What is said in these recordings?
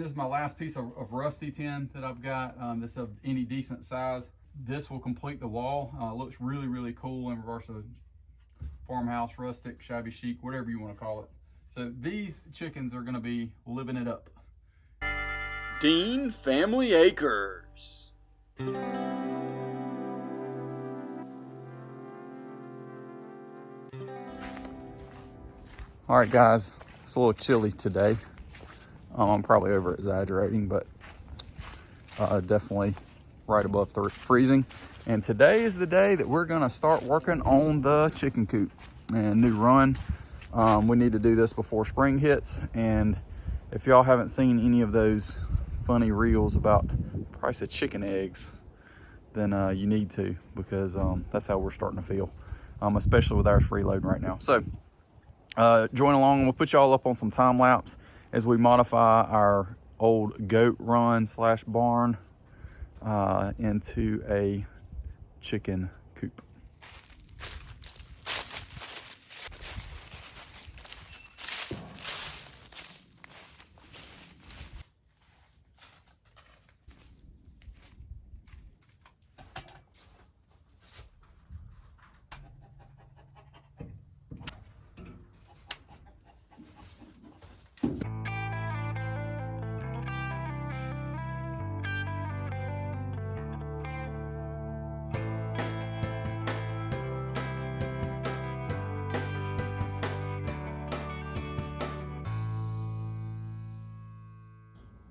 this is my last piece of rusty tin that I've got. This is of any decent size. This will complete the wall. Looks really, really cool in regards to farmhouse, rustic, shabby chic, whatever you want to call it. So these chickens are going to be living it up. Dean Family Acres. All right, guys, it's a little chilly today. I'm probably over exaggerating, but definitely right above freezing. And today is the day that we're gonna start working on the chicken coop and new run. We need to do this before spring hits. And if y'all haven't seen any of those funny reels about the price of chicken eggs, then you need to, because that's how we're starting to feel, especially with ours freeloading right now. So join along, and we'll put y'all up on some time lapse as we modify our old goat run / barn into a chicken coop.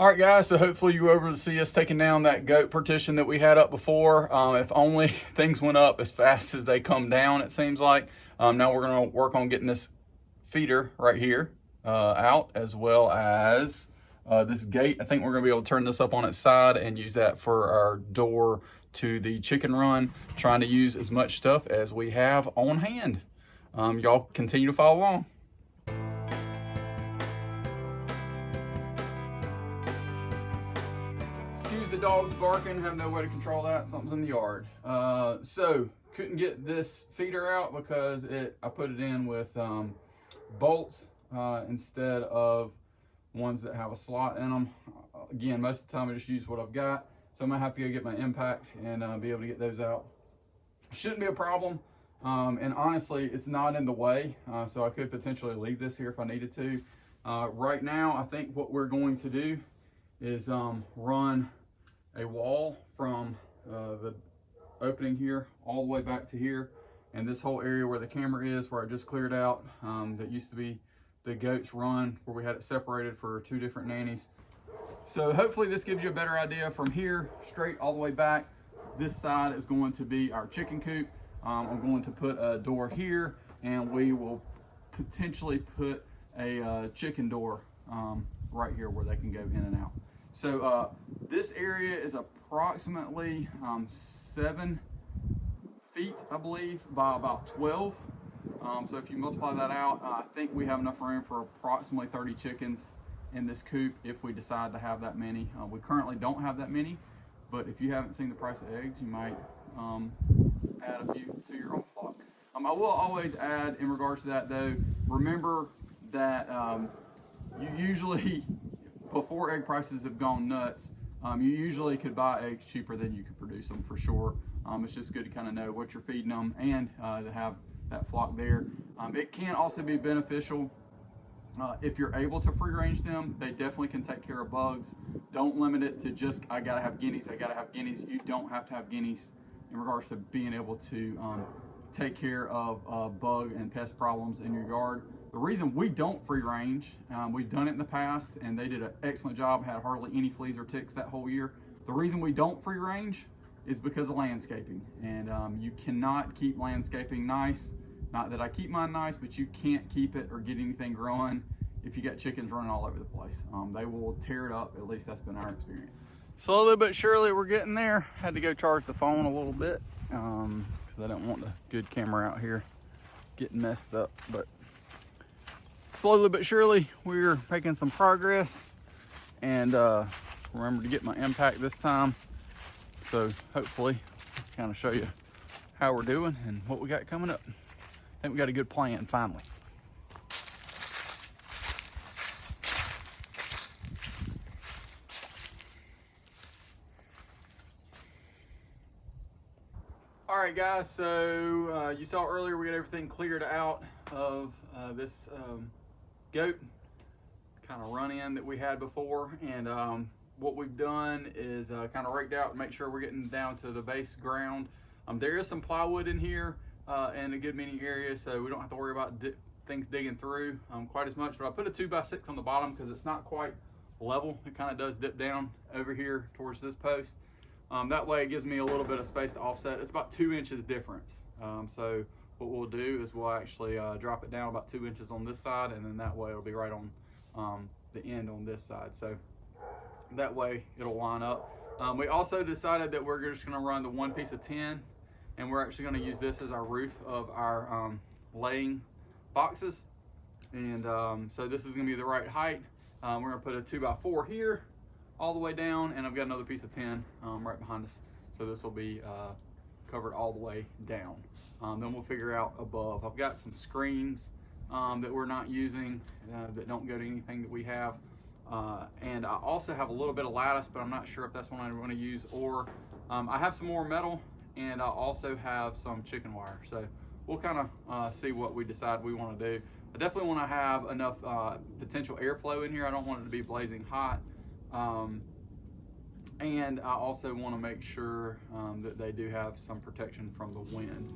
All right, guys, so hopefully you were able to see us taking down that goat partition that we had up before. If only things went up as fast as they come down, it seems like. Now we're gonna work on getting this feeder right here out, as well as this gate. I think we're gonna be able to turn this up on its side and use that for our door to the chicken run, trying to use as much stuff as we have on hand. Y'all continue to follow along. Excuse the dogs barking, have no way to control that. Something's in the yard. So couldn't get this feeder out because I put it in with bolts instead of ones that have a slot in them. Again, most of the time I just use what I've got. So I'm gonna have to go get my impact and be able to get those out. Shouldn't be a problem. And honestly, it's not in the way. So I could potentially leave this here if I needed to. Right now, I think what we're going to do is run a wall from the opening here all the way back to here, and this whole area where the camera is, where I just cleared out, that used to be the goats run, where we had it separated for 2 different nannies. So hopefully this gives you a better idea. From here straight all the way back, this side is going to be our chicken coop. I'm going to put a door here, and we will potentially put a chicken door right here where they can go in and out. So this area is approximately 7 feet, I believe, by about 12. So if you multiply that out, I think we have enough room for approximately 30 chickens in this coop if we decide to have that many. We currently don't have that many, but if you haven't seen the price of eggs, you might add a few to your own flock. I will always add, in regards to that though, remember that you usually, before egg prices have gone nuts, you usually could buy eggs cheaper than you could produce them, for sure. It's just good to kind of know what you're feeding them and to have that flock there. It can also be beneficial if you're able to free range them. They definitely can take care of bugs. Don't limit it to just, I gotta have guineas, I gotta have guineas. You don't have to have guineas in regards to being able to take care of bug and pest problems in your yard. The reason we don't free range, we've done it in the past and they did an excellent job, had hardly any fleas or ticks that whole year. The reason we don't free range is because of landscaping, and you cannot keep landscaping nice. Not that I keep mine nice, but you can't keep it or get anything growing if you got chickens running all over the place. They will tear it up. At least that's been our experience. Slowly but surely we're getting there. Had to go charge the phone a little bit because I don't want the good camera out here getting messed up. But slowly but surely we're making some progress, and remember to get my impact this time. So hopefully kind of show you how we're doing and what we got coming up. I think we got a good plan finally. All right, guys, so you saw earlier we got everything cleared out of this goat kind of run-in that we had before, and what we've done is kind of raked out and make sure we're getting down to the base ground. There is some plywood in here in a good many areas, so we don't have to worry about things digging through quite as much, but I put a 2x6 on the bottom because it's not quite level. It kind of does dip down over here towards this post. That way it gives me a little bit of space to offset. It's about 2 inches difference. So what we'll do is we'll actually drop it down about 2 inches on this side, and then that way it'll be right on the end on this side. So that way it'll line up. We also decided that we're just gonna run the 1 piece of tin, and we're actually gonna use this as our roof of our laying boxes. And so this is gonna be the right height. We're gonna put a 2x4 here all the way down, and I've got another piece of tin right behind us. So this will be covered all the way down. Then we'll figure out above. I've got some screens that we're not using that don't go to anything that we have. And I also have a little bit of lattice, but I'm not sure if that's what I'm gonna use, or I have some more metal, and I also have some chicken wire. So we'll kind of see what we decide we wanna do. I definitely wanna have enough potential airflow in here. I don't want it to be blazing hot. And I also want to make sure that they do have some protection from the wind.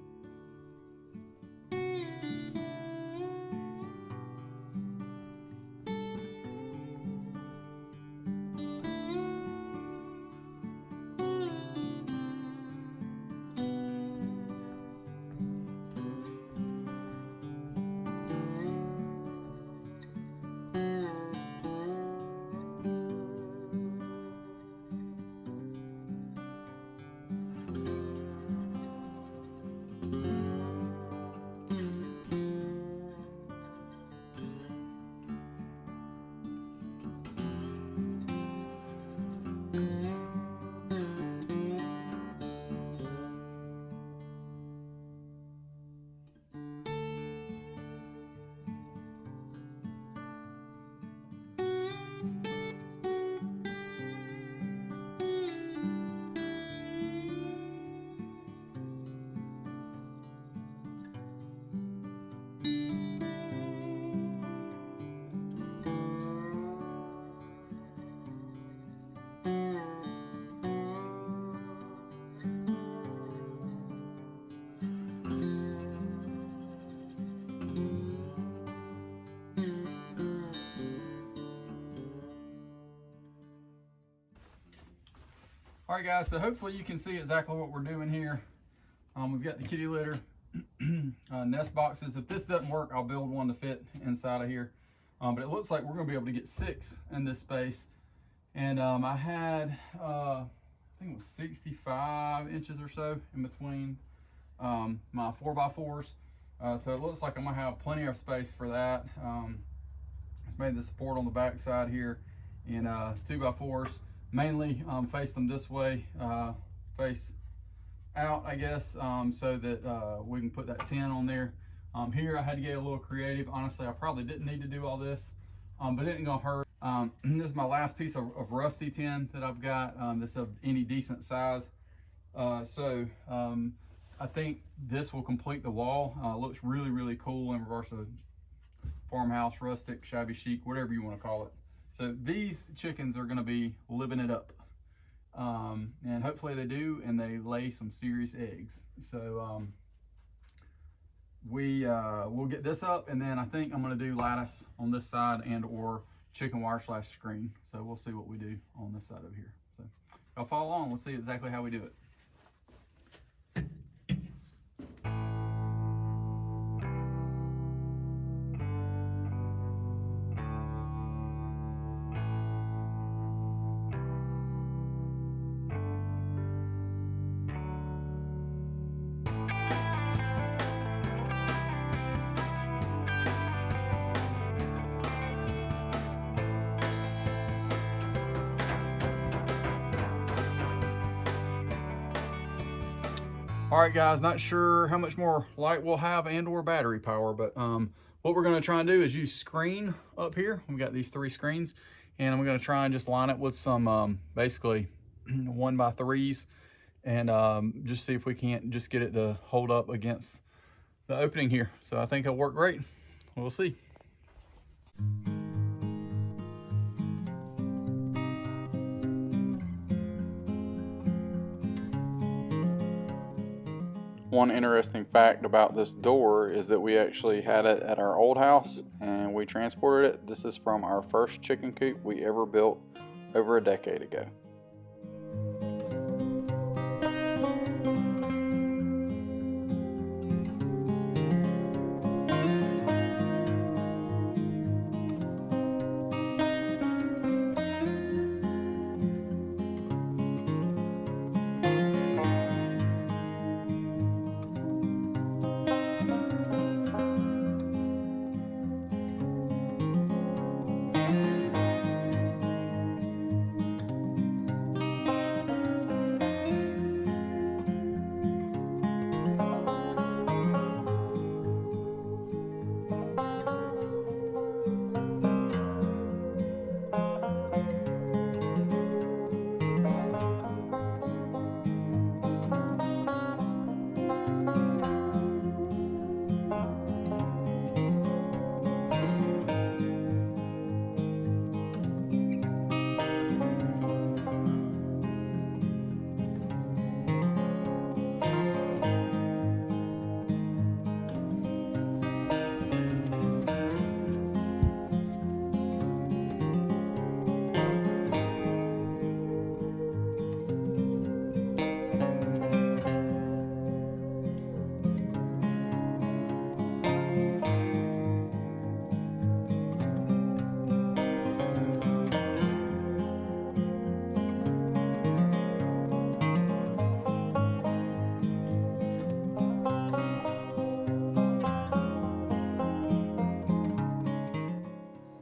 All right, guys, so hopefully you can see exactly what we're doing here. We've got the kitty litter nest boxes. If this doesn't work, I'll build one to fit inside of here. But it looks like we're gonna be able to get 6 in this space. And I had, I think it was 65 inches or so in between my 4x4s. So it looks like I'm gonna have plenty of space for that. It's made the support on the back side here in 2x4s. Mainly face them this way, face out, I guess, so that we can put that tin on there. Here I had to get a little creative. Honestly, I probably didn't need to do all this, but it ain't gonna hurt. This is my last piece of rusty tin that I've got. This is of any decent size. So I think this will complete the wall. Looks really, really cool in regards to farmhouse, rustic, shabby chic, whatever you wanna call it. So these chickens are gonna be living it up. And hopefully they do, and they lay some serious eggs. So we'll get this up, and then I think I'm gonna do lattice on this side and or chicken wire / screen. So we'll see what we do on this side over here. So y'all follow along, let's see exactly how we do it. All right, guys, not sure how much more light we'll have and or battery power, but what we're gonna try and do is use screen up here. We've got these 3 screens, and I'm gonna try and just line it with some basically 1x3s and just see if we can't just get it to hold up against the opening here. So I think it'll work great. We'll see. One interesting fact about this door is that we actually had it at our old house and we transported it. This is from our first chicken coop we ever built over a decade ago.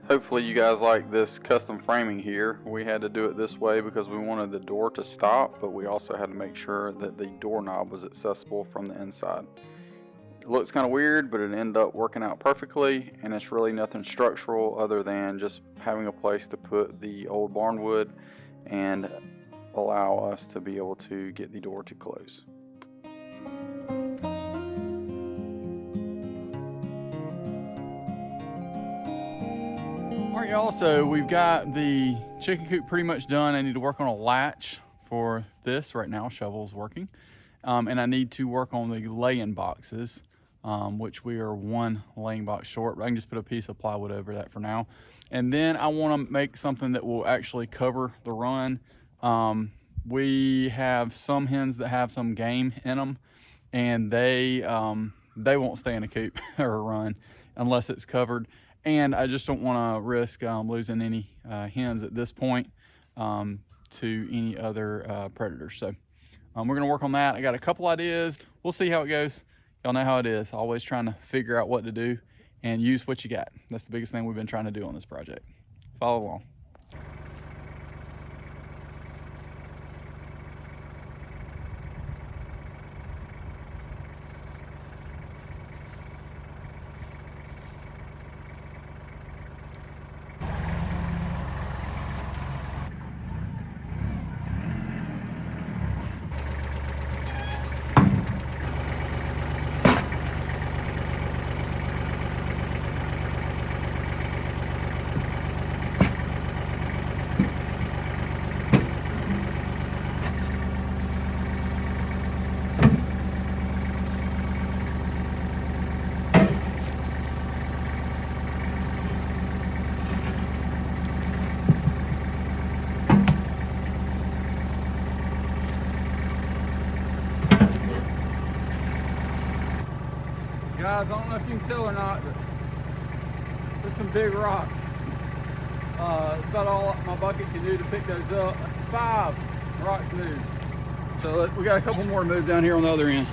Hopefully you guys like this custom framing here. We had to do it this way because we wanted the door to stop, but we also had to make sure that the doorknob was accessible from the inside. It looks kind of weird, but it ended up working out perfectly, and it's really nothing structural other than just having a place to put the old barn wood and allow us to be able to get the door to close. All right, y'all, so we've got the chicken coop pretty much done. I need to work on a latch for this. Right now, shovel's working. And I need to work on the laying boxes, which we are one laying box short, but I can just put a piece of plywood over that for now. And then I want to make something that will actually cover the run. We have some hens that have some game in them, and they won't stay in a coop or a run unless it's covered. And I just don't want to risk losing any hens at this point to any other predators. So we're going to work on that. I got a couple ideas. We'll see how it goes. Y'all know how it is. Always trying to figure out what to do and use what you got. That's the biggest thing we've been trying to do on this project. Follow along. Guys, I don't know if you can tell or not, but there's some big rocks. It's about all my bucket can do to pick those up. 5 rocks moved. So we got a couple more to move down here on the other end.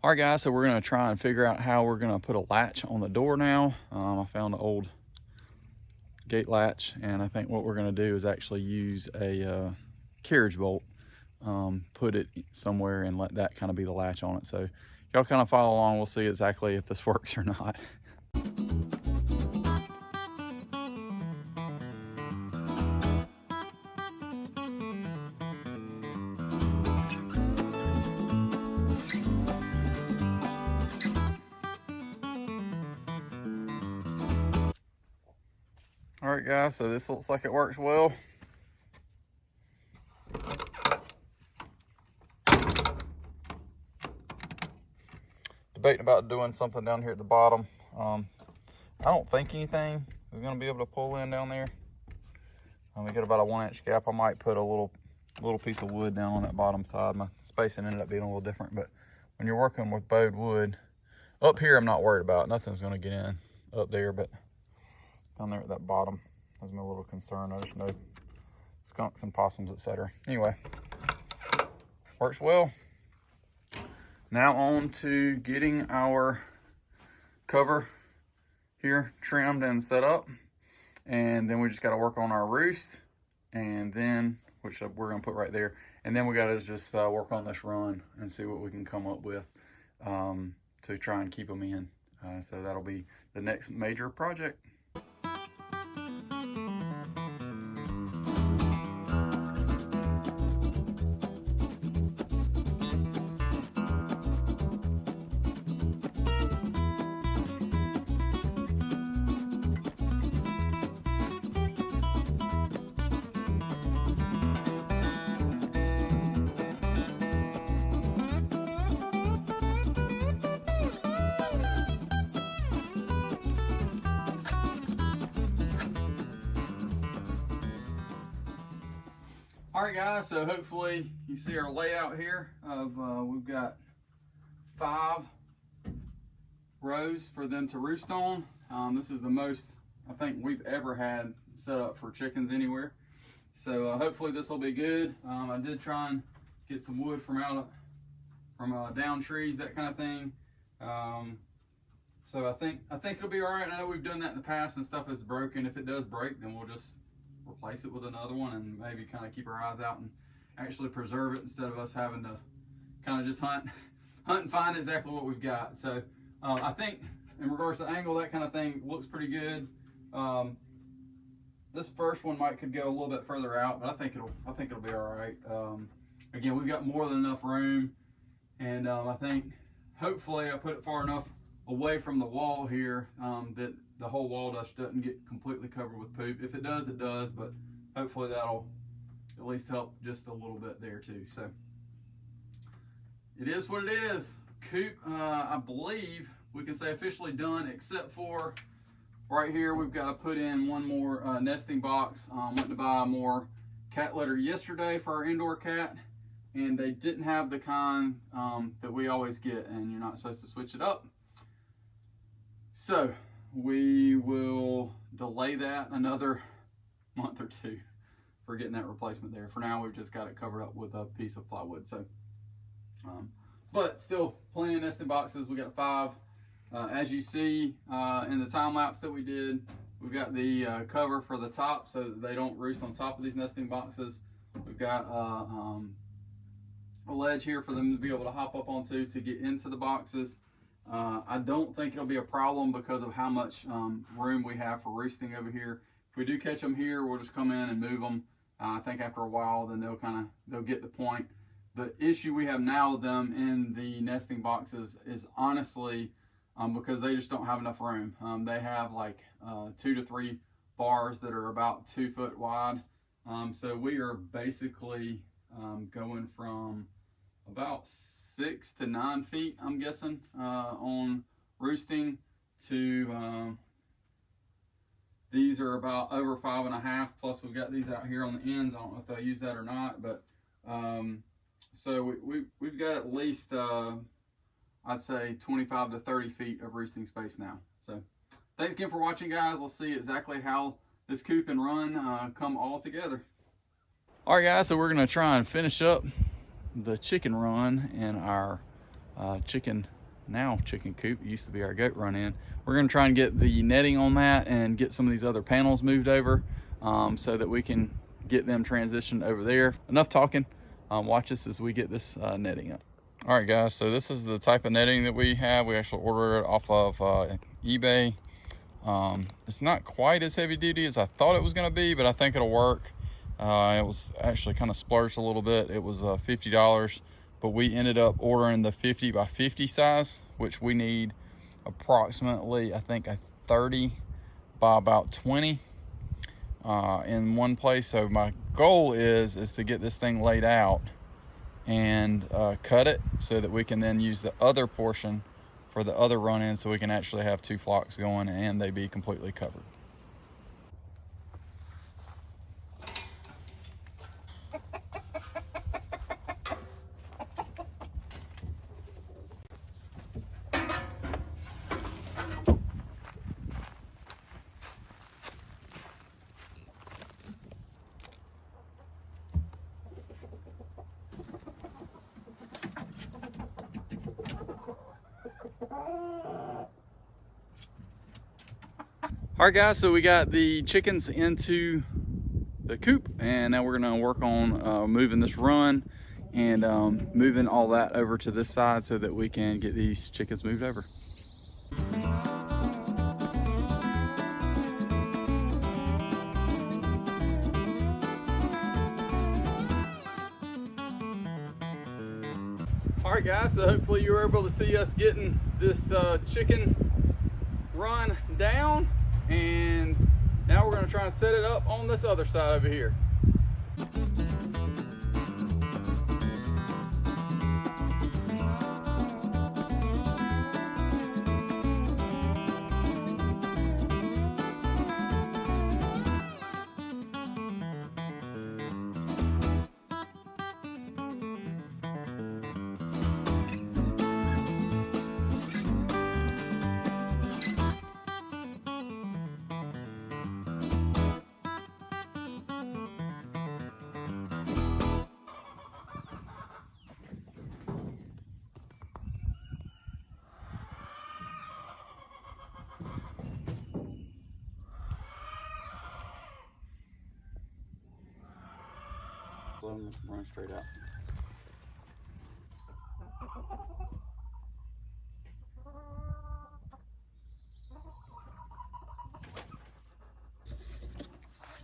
All right, guys, so we're gonna try and figure out how we're gonna put a latch on the door now. I found an old gate latch, and I think what we're gonna do is actually use a carriage bolt, put it somewhere and let that kind of be the latch on it. So y'all kind of follow along, we'll see exactly if this works or not. All right, guys, so this looks like it works well. Debating about doing something down here at the bottom. I don't think anything is gonna be able to pull in down there. We got about a 1-inch gap. I might put a little piece of wood down on that bottom side. My spacing ended up being a little different, but when you're working with bowed wood, up here I'm not worried about. Nothing's gonna get in up there, but down there at that bottom has me a little concerned. I just know skunks and possums, etc. Anyway, works well. Now on to getting our cover here trimmed and set up, and then we just got to work on our roost, and then which we're gonna put right there, and then we got to just work on this run and see what we can come up with to try and keep them in. So that'll be the next major project. All right, guys, so hopefully you see our layout here of we've got 5 rows for them to roost on. This is the most I think we've ever had set up for chickens anywhere. So hopefully this will be good. I did try and get some wood from down trees, that kind of thing. So I think it'll be all right. I know we've done that in the past and stuff is broken. If it does break, then we'll just replace it with another one and maybe kind of keep our eyes out and actually preserve it instead of us having to kind of just hunt and find exactly what we've got. So I think in regards to angle, that kind of thing looks pretty good. This first one could go a little bit further out, but I think it'll be all right. Again, we've got more than enough room, and I think hopefully I put it far enough away from the wall here that the whole wall doesn't get completely covered with poop. If it does, it does, but hopefully that'll at least help just a little bit there too. So it is what it is. Coop, I believe we can say officially done, except for right here we've got to put in one more nesting box. Went to buy more cat litter yesterday for our indoor cat, and they didn't have the kind that we always get, and you're not supposed to switch it up. So we will delay that another month or 2 for getting that replacement there. For now, we've just got it covered up with a piece of plywood. So, but still plenty of nesting boxes. We got 5. As you see in the time lapse that we did, we've got the cover for the top so that they don't roost on top of these nesting boxes. We've got a ledge here for them to be able to hop up onto to get into the boxes. I don't think it'll be a problem because of how much room we have for roosting over here. If we do catch them here, we'll just come in and move them. I think after a while, then they'll get the point. The issue we have now with them in the nesting boxes is honestly because they just don't have enough room. They have like 2 to 3 bars that are about 2 foot wide. So we are basically going from about 6 to 9 feet, I'm guessing, on roosting to these are about over 5.5. Plus we've got these out here on the ends. I don't know if they'll use that or not, but so we've got at least I'd say 25 to 30 feet of roosting space now. So thanks again for watching, guys. Let's see exactly how this coop and run come all together. All right, guys, so we're gonna try and finish up the chicken run in our chicken coop. It used to be our goat run in. We're gonna try and get the netting on that and get some of these other panels moved over so that we can get them transitioned over there. Enough talking. Watch us as we get this netting up. All right, guys, so this is the type of netting that we have. We actually ordered it off of eBay. It's not quite as heavy duty as I thought it was gonna be, but I think it'll work. It was actually kind of splurged a little bit. It was $50, but we ended up ordering the 50 by 50 size, which we need approximately, I think, a 30 by about 20 in one place. So my goal is to get this thing laid out and cut it so that we can then use the other portion for the other run-in, so we can actually have 2 flocks going and they be completely covered. All right, guys, so we got the chickens into the coop, and now we're gonna work on moving this run and moving all that over to this side so that we can get these chickens moved over. All right, guys, so hopefully you were able to see us getting this chicken run down, and now we're going to try and set it up on this other side over here. Let them run straight out.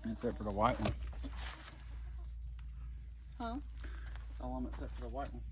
Except for the white one. Huh? That's all of them except for the white one.